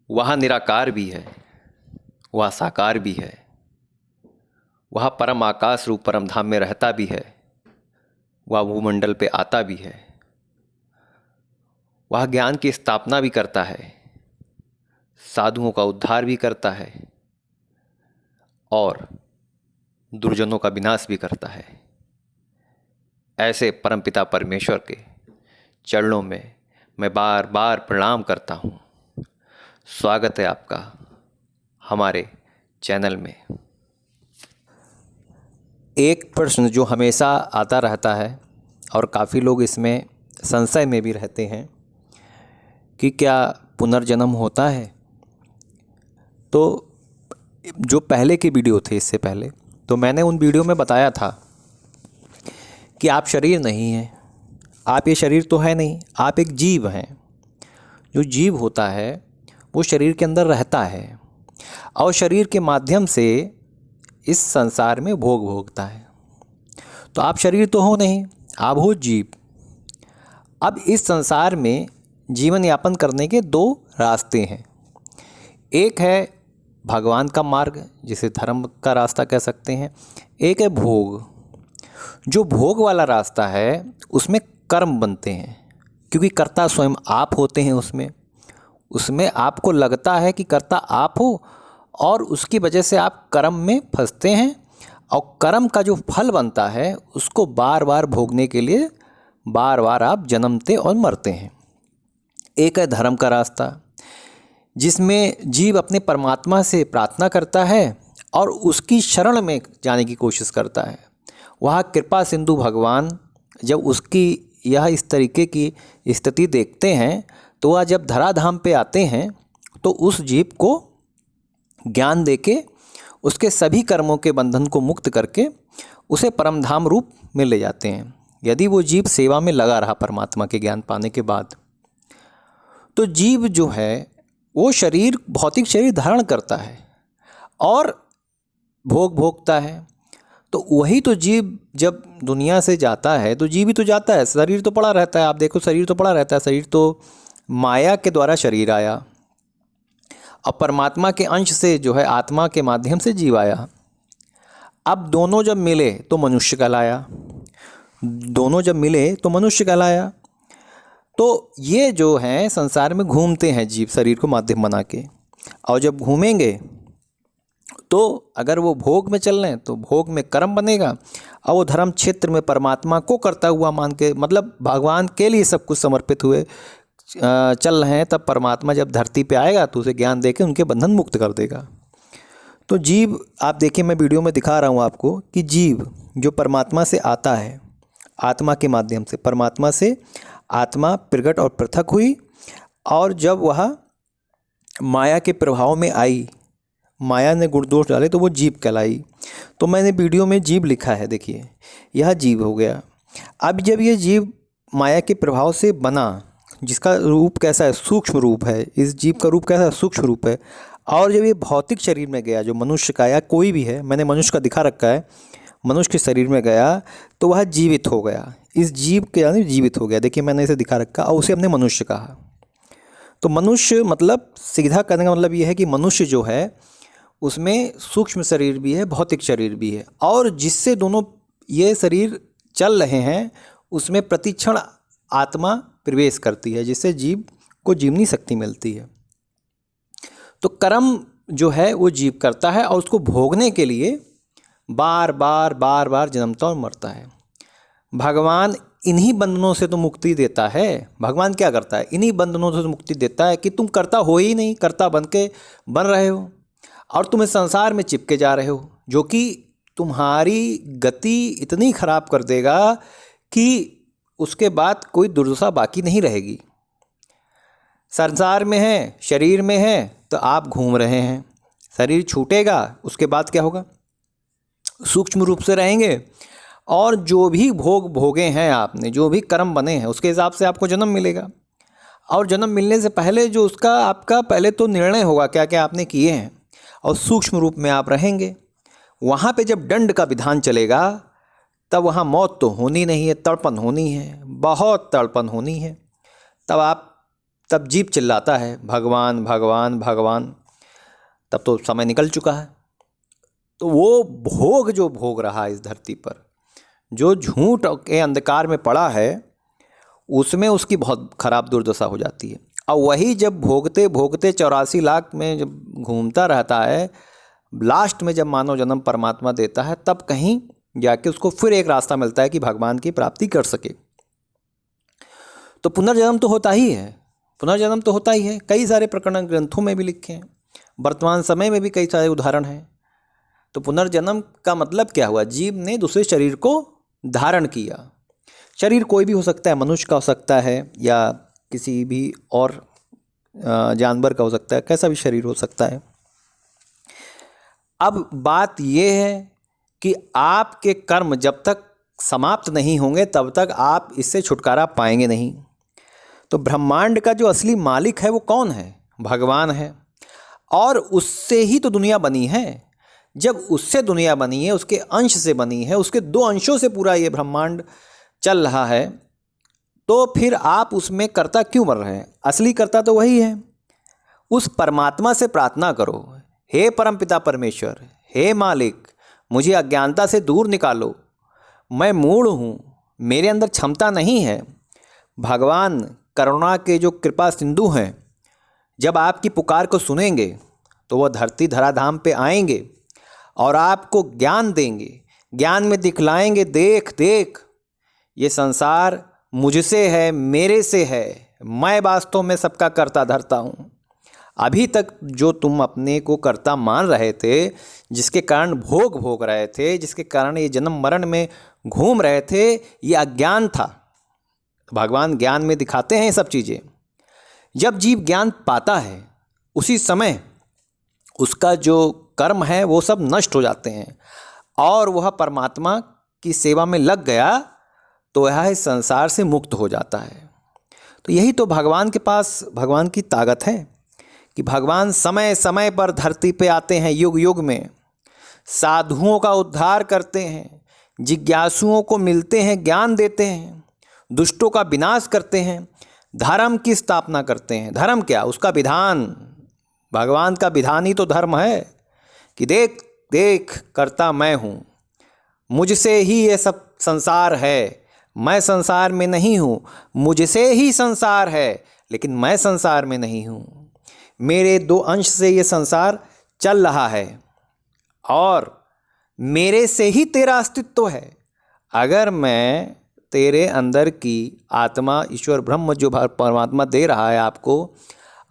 वह निराकार भी है, वह साकार भी है, वह परम आकाश रूप परम धाम में रहता भी है, वह भूमंडल पे आता भी है, वह ज्ञान की स्थापना भी करता है, साधुओं का उद्धार भी करता है और दुर्जनों का विनाश भी करता है। ऐसे परमपिता परमेश्वर के चरणों में मैं बार बार प्रणाम करता हूँ। स्वागत है आपका हमारे चैनल में। एक प्रश्न जो हमेशा आता रहता है और काफ़ी लोग इसमें संशय में भी रहते हैं कि क्या पुनर्जन्म होता है। तो जो पहले के वीडियो थे, इससे पहले तो मैंने उन वीडियो में बताया था कि आप शरीर नहीं हैं, आप ये शरीर तो है नहीं, आप एक जीव हैं। जो जीव होता है वो शरीर के अंदर रहता है और शरीर के माध्यम से इस संसार में भोग भोगता है। तो आप शरीर तो हो नहीं, आप हो जीव। अब इस संसार में जीवन यापन करने के दो रास्ते हैं। एक है भगवान का मार्ग, जिसे धर्म का रास्ता कह सकते हैं। एक है भोग। जो भोग वाला रास्ता है उसमें कर्म बनते हैं, क्योंकि कर्ता स्वयं आप होते हैं। उसमें आपको लगता है कि कर्ता आप हो और उसकी वजह से आप कर्म में फंसते हैं और कर्म का जो फल बनता है उसको बार बार भोगने के लिए बार बार आप जन्मते और मरते हैं। एक है धर्म का रास्ता, जिसमें जीव अपने परमात्मा से प्रार्थना करता है और उसकी शरण में जाने की कोशिश करता है। वह कृपा सिंधु भगवान जब उसकी यह इस तरीके की स्थिति देखते हैं तो वह जब धराधाम पे आते हैं तो उस जीव को ज्ञान देके उसके सभी कर्मों के बंधन को मुक्त करके उसे परमधाम रूप में ले जाते हैं। यदि वो जीव सेवा में लगा रहा परमात्मा के ज्ञान पाने के बाद, तो जीव जो है वो शरीर, भौतिक शरीर धारण करता है और भोग भोगता है। तो वही तो जीव जब दुनिया से जाता है तो जीव ही तो जाता है, शरीर तो पड़ा रहता है। आप देखो, शरीर तो पड़ा रहता है। शरीर तो माया के द्वारा शरीर आया और परमात्मा के अंश से जो है आत्मा के माध्यम से जीव आया। अब दोनों जब मिले तो मनुष्य कहलाया, दोनों जब मिले तो मनुष्य कहलाया। तो ये जो हैं संसार में घूमते हैं जीव शरीर को माध्यम बना के, और जब घूमेंगे तो अगर वो भोग में चल रहे हैं तो भोग में कर्म बनेगा, और वो धर्म क्षेत्र में परमात्मा को करता हुआ मान के, मतलब भगवान के लिए सब कुछ समर्पित हुए चल रहे हैं, तब परमात्मा जब धरती पे आएगा तो उसे ज्ञान देके उनके बंधन मुक्त कर देगा। तो जीव, आप देखिए, मैं वीडियो में दिखा रहा हूँ आपको कि जीव जो परमात्मा से आता है, आत्मा के माध्यम से परमात्मा से आत्मा प्रकट और पृथक हुई, और जब वह माया के प्रभाव में आई, माया ने गुण दोष डाले तो वो जीव कहलाई। तो मैंने वीडियो में जीव लिखा है, देखिए यह जीव हो गया। अब जब ये जीव माया के प्रभाव से बना, जिसका रूप कैसा है, सूक्ष्म रूप है, इस जीव का रूप कैसा है, सूक्ष्म रूप है। और जब ये भौतिक शरीर में गया, जो मनुष्य का या कोई भी है, मैंने मनुष्य का दिखा रखा है, मनुष्य के शरीर में गया तो वह जीवित हो गया। इस जीव के यानी जीवित हो गया, देखिए मैंने इसे दिखा रखा, और उसे हमने मनुष्य कहा। तो मनुष्य मतलब सीधा करने का मतलब ये है कि मनुष्य जो है उसमें सूक्ष्म शरीर भी है, भौतिक शरीर भी है, और जिससे दोनों ये शरीर चल रहे हैं उसमें प्रतिक्षण आत्मा प्रवेश करती है, जिससे जीव को जीवनी शक्ति मिलती है। तो कर्म जो है वो जीव करता है और उसको भोगने के लिए बार बार जन्मता और मरता है। भगवान इन्हीं बंधनों से तो मुक्ति देता है। भगवान क्या करता है, इन्हीं बंधनों से तो मुक्ति देता है कि तुम कर्ता हो ही नहीं, कर्ता बन रहे हो और तुम इस संसार में चिपके जा रहे हो, जो कि तुम्हारी गति इतनी खराब कर देगा कि उसके बाद कोई दुर्दशा बाकी नहीं रहेगी। संसार में है, शरीर में है, तो आप घूम रहे हैं। शरीर छूटेगा, उसके बाद क्या होगा, सूक्ष्म रूप से रहेंगे, और जो भी भोग भोगे हैं आपने, जो भी कर्म बने हैं, उसके हिसाब से आपको जन्म मिलेगा। और जन्म मिलने से पहले जो उसका आपका पहले तो निर्णय होगा क्या क्या आपने किए हैं, और सूक्ष्म रूप में आप रहेंगे। वहाँ पे जब दंड का विधान चलेगा तब वहाँ मौत तो होनी नहीं है, तड़पन होनी है, बहुत तड़पन होनी है। तब आप तब जीव चिल्लाता है भगवान भगवान भगवान, तब तो समय निकल चुका है। तो वो भोग जो भोग रहा है इस धरती पर, जो झूठ के अंधकार में पड़ा है, उसमें उसकी बहुत खराब दुर्दशा हो जाती है। और वही जब भोगते भोगते 84 लाख में जब घूमता रहता है, लास्ट में जब मानव जन्म परमात्मा देता है, तब कहीं जाके उसको फिर एक रास्ता मिलता है कि भगवान की प्राप्ति कर सके। तो पुनर्जन्म तो होता ही है, पुनर्जन्म तो होता ही है। कई सारे प्रकरण ग्रंथों में भी लिखे हैं, वर्तमान समय में भी कई सारे उदाहरण हैं। तो पुनर्जन्म का मतलब क्या हुआ? जीव ने दूसरे शरीर को धारण किया। शरीर कोई भी हो सकता है, मनुष्य का हो सकता है या किसी भी और जानवर का हो सकता है, कैसा भी शरीर हो सकता है। अब बात यह है कि आपके कर्म जब तक समाप्त नहीं होंगे तब तक आप इससे छुटकारा पाएंगे नहीं। तो ब्रह्मांड का जो असली मालिक है वो कौन है? भगवान है। और उससे ही तो दुनिया बनी है। जब उससे दुनिया बनी है, उसके अंश से बनी है, उसके 2 अंशों से पूरा ये ब्रह्मांड चल रहा है, तो फिर आप उसमें कर्ता क्यों बन रहे हैं? असली कर्ता तो वही है। उस परमात्मा से प्रार्थना करो, हे परमपिता परमेश्वर, हे मालिक, मुझे अज्ञानता से दूर निकालो, मैं मूढ़ हूँ, मेरे अंदर क्षमता नहीं है। भगवान करुणा के जो कृपा सिंधु हैं, जब आपकी पुकार को सुनेंगे तो वह धरती धराधाम पे आएंगे और आपको ज्ञान देंगे, ज्ञान में दिखलाएंगे, देख देख ये संसार मुझसे है, मेरे से है, मैं वास्तव में सबका कर्ता धरता हूँ। अभी तक जो तुम अपने को कर्ता मान रहे थे, जिसके कारण भोग भोग रहे थे, जिसके कारण ये जन्म मरण में घूम रहे थे, ये अज्ञान था। भगवान ज्ञान में दिखाते हैं ये सब चीज़ें। जब जीव ज्ञान पाता है, उसी समय उसका जो कर्म है वो सब नष्ट हो जाते हैं और वह परमात्मा की सेवा में लग गया तो वह इस संसार से मुक्त हो जाता है। तो यही तो भगवान के पास भगवान की ताकत है कि भगवान समय समय पर धरती पे आते हैं, युग युग में साधुओं का उद्धार करते हैं, जिज्ञासुओं को मिलते हैं, ज्ञान देते हैं, दुष्टों का विनाश करते हैं, धर्म की स्थापना करते हैं। धर्म क्या? उसका विधान। भगवान का विधान ही तो धर्म है कि देख देख करता मैं हूँ, मुझसे ही ये सब संसार है, मैं संसार में नहीं हूँ, मुझसे ही संसार है, लेकिन मैं संसार में नहीं हूँ। मेरे 2 अंश से ये संसार चल रहा है और मेरे से ही तेरा अस्तित्व है। अगर मैं तेरे अंदर की आत्मा, ईश्वर ब्रह्म जो परमात्मा दे रहा है आपको,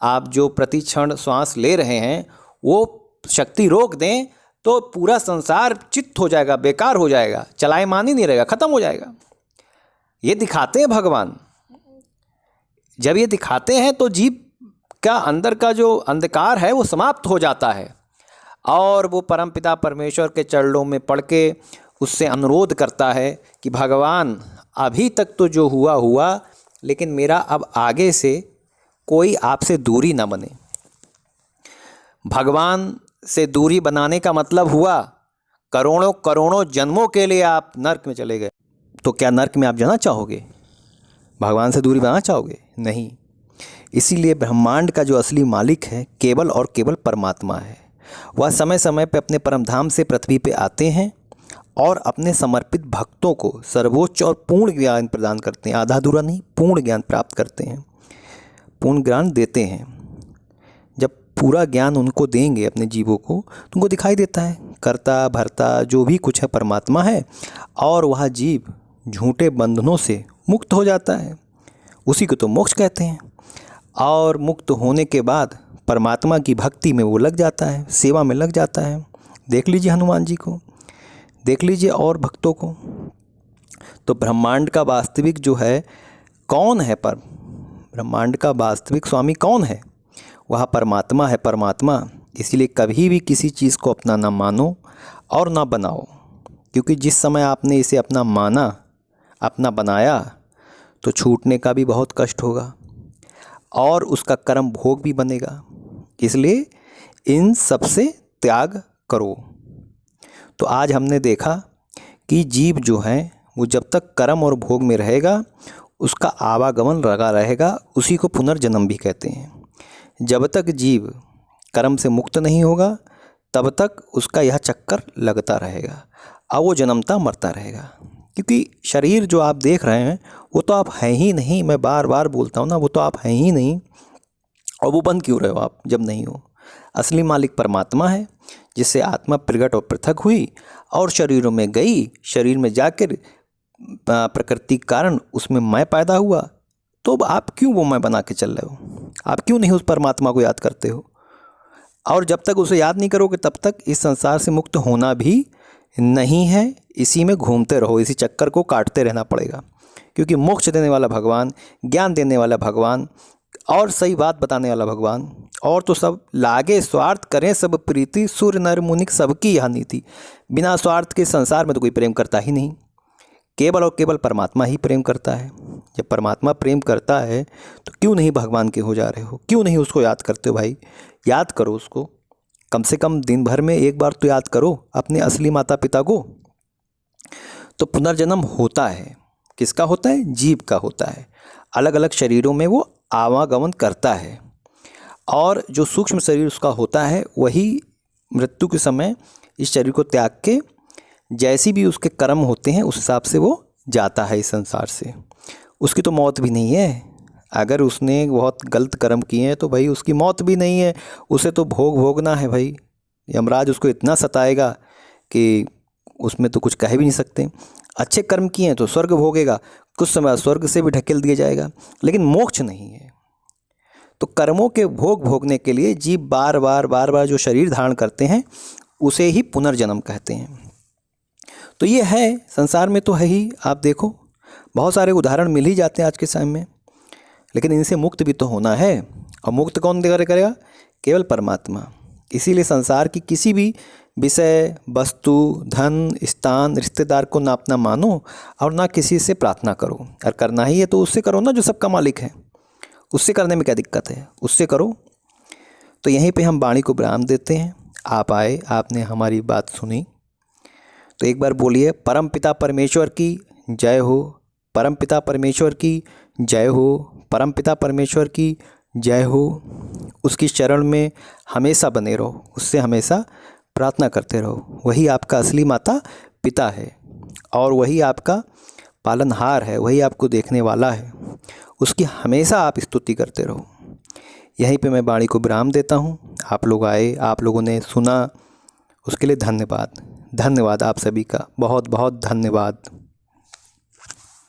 आप जो प्रति क्षण श्वास ले रहे हैं, वो शक्ति रोक दें तो पूरा संसार चित्त हो जाएगा, बेकार हो जाएगा, चलायमान ही नहीं रहेगा, ख़त्म हो जाएगा। ये दिखाते हैं भगवान। जब ये दिखाते हैं तो जीव का अंदर का जो अंधकार है वो समाप्त हो जाता है और वो परमपिता परमेश्वर के चरणों में पड़ के उससे अनुरोध करता है कि भगवान अभी तक तो जो हुआ हुआ, लेकिन मेरा अब आगे से कोई आपसे दूरी ना बने। भगवान से दूरी बनाने का मतलब हुआ करोड़ों करोड़ों जन्मों के लिए आप नर्क में चले गए। तो क्या नर्क में आप जाना चाहोगे? भगवान से दूरी बनाना चाहोगे? नहीं। इसीलिए ब्रह्मांड का जो असली मालिक है केवल और केवल परमात्मा है। वह समय समय पर अपने परमधाम से पृथ्वी पे आते हैं और अपने समर्पित भक्तों को सर्वोच्च और पूर्ण ज्ञान प्रदान करते हैं। आधा अधूरा नहीं, पूर्ण ज्ञान प्राप्त करते हैं, पूर्ण ज्ञान देते हैं। जब पूरा ज्ञान उनको देंगे अपने जीवों को, तो उनको दिखाई देता है कर्ता भर्ता जो भी कुछ है परमात्मा है और वह जीव झूठे बंधनों से मुक्त हो जाता है। उसी को तो मोक्ष कहते हैं। और मुक्त होने के बाद परमात्मा की भक्ति में वो लग जाता है, सेवा में लग जाता है। देख लीजिए हनुमान जी को, देख लीजिए और भक्तों को। तो ब्रह्मांड का वास्तविक जो है कौन है? पर ब्रह्मांड का वास्तविक स्वामी कौन है? वह परमात्मा है, परमात्मा। इसीलिए कभी भी किसी चीज़ को अपना ना मानो और ना बनाओ, क्योंकि जिस समय आपने इसे अपना माना, अपना बनाया, तो छूटने का भी बहुत कष्ट होगा और उसका कर्म भोग भी बनेगा। इसलिए इन सब से त्याग करो। तो आज हमने देखा कि जीव जो है वो जब तक कर्म और भोग में रहेगा उसका आवागमन लगा रहेगा, उसी को पुनर्जन्म भी कहते हैं। जब तक जीव कर्म से मुक्त नहीं होगा तब तक उसका यह चक्कर लगता रहेगा और वो जन्मता मरता रहेगा। क्योंकि शरीर जो आप देख रहे हैं वो तो आप हैं ही नहीं, मैं बार बार बोलता हूँ ना, वो तो आप हैं ही नहीं। और वो बन क्यों रहे हो आप जब नहीं हो? असली मालिक परमात्मा है, जिससे आत्मा प्रकट और पृथक हुई और शरीरों में गई, शरीर में जाकर प्रकृति के कारण उसमें मैं पैदा हुआ। तो अब आप क्यों वो मैं बना के चल रहे हो? आप क्यों नहीं उस परमात्मा को याद करते हो? और जब तक उसे याद नहीं करोगे तब तक इस संसार से मुक्त होना भी नहीं है। इसी में घूमते रहो, इसी चक्कर को काटते रहना पड़ेगा। क्योंकि मोक्ष देने वाला भगवान, ज्ञान देने वाला भगवान और सही बात बताने वाला भगवान, और तो सब लागे स्वार्थ करें सब प्रीति, सूर्य नर मुनिक सबकी यह नीति। बिना स्वार्थ के संसार में तो कोई प्रेम करता ही नहीं, केवल और केवल परमात्मा ही प्रेम करता है। जब परमात्मा प्रेम करता है तो क्यों नहीं भगवान के हो जा रहे हो? क्यों नहीं उसको याद करते हो? भाई याद करो उसको, कम से कम दिन भर में एक बार तो याद करो अपने असली माता पिता को। तो पुनर्जन्म होता है, किसका होता है? जीव का होता है। अलग अलग शरीरों में वो आवागमन करता है और जो सूक्ष्म शरीर उसका होता है वही मृत्यु के समय इस शरीर को त्याग के जैसी भी उसके कर्म होते हैं उस हिसाब से वो जाता है इस संसार से। उसकी तो मौत भी नहीं है। अगर उसने बहुत गलत कर्म किए हैं तो भाई उसकी मौत भी नहीं है, उसे तो भोग भोगना है भाई। यमराज उसको इतना सताएगा कि उसमें तो कुछ कह भी नहीं सकते। अच्छे कर्म किए हैं तो स्वर्ग भोगेगा, कुछ समय स्वर्ग से भी ढकेल दिया जाएगा, लेकिन मोक्ष नहीं है। तो कर्मों के भोग भोगने के लिए जीव बार बार जो शरीर धारण करते हैं उसे ही पुनर्जन्म कहते हैं। तो ये है, संसार में तो है ही। आप देखो बहुत सारे उदाहरण मिल ही जाते हैं आज के समय में, लेकिन इनसे मुक्त भी तो होना है। और मुक्त कौन करेगा? केवल परमात्मा। इसीलिए संसार की किसी भी विषय, वस्तु, धन, स्थान, रिश्तेदार को ना अपना मानो और ना किसी से प्रार्थना करो। और करना ही है तो उससे करो ना जो सबका मालिक है। उससे करने में क्या दिक्कत है? उससे करो। तो यहीं पे हम वाणी को विराम देते हैं। आप आए, आपने हमारी बात सुनी, तो एक बार बोलिए परम पिता परमेश्वर की जय हो, परम पिता परमेश्वर की जय हो, परम पिता परमेश्वर की जय हो। उसकी शरण में हमेशा बने रहो, उससे हमेशा प्रार्थना करते रहो। वही आपका असली माता पिता है और वही आपका पालनहार है, वही आपको देखने वाला है। उसकी हमेशा आप स्तुति करते रहो। यहीं पे मैं वाणी को विराम देता हूँ। आप लोग आए, आप लोगों ने सुना, उसके लिए धन्यवाद। धन्यवाद आप सभी का, बहुत बहुत धन्यवाद।